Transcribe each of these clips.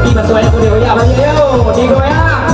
Coki bantu aku digoyang aja yuk, digoyang.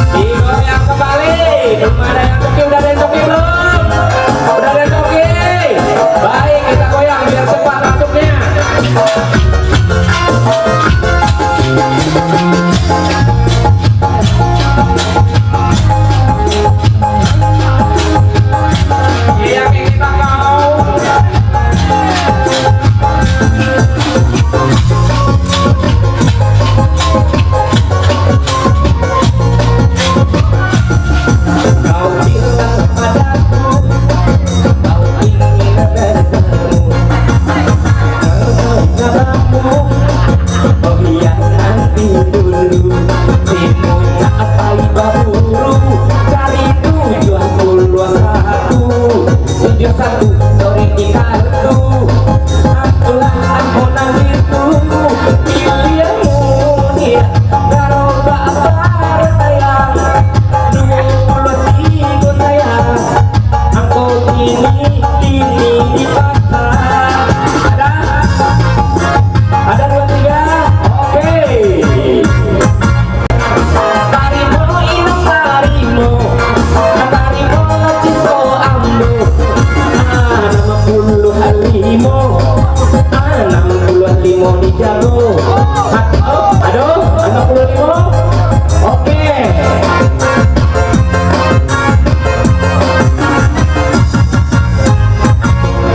Digoyang kembali. Belum ada yang Coki, udah ada yang Coki belum? Udah ada yang Coki. Baik, kita goyang biar cepat masuknya. Yang kita mau.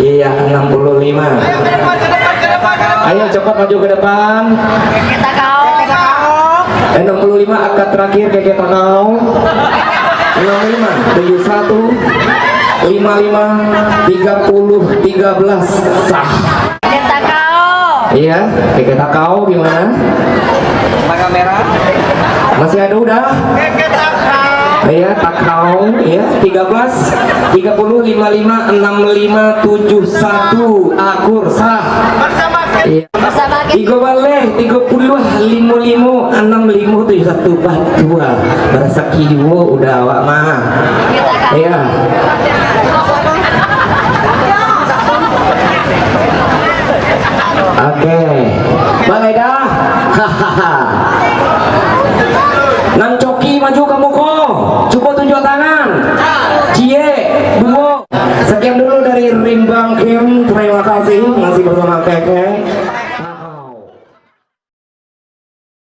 Iya, 65. Ayo cepat maju ke depan. Kita kau. 65 angka terakhir kakek kau. 65 71 55 30 13 sah. Kita kau. Iya, kakek kau gimana? Maka merah. Masih ada udah? Kita kau. Iya, takau, ya 13 30 55 65 71 akur sah. Bersama Iya. Bersama kita. Tiga balik 30 55 65 tuh satu dua berasa kiwo udah awak mah. Kita kau. Iya. Oke, Bang Eda. Hahaha. Nan Coki maju kamu kok. Coba tunjuk tangan. Cie, duo. Sekian dulu dari Rimbang Kim. Terima kasih masih bersama Keke.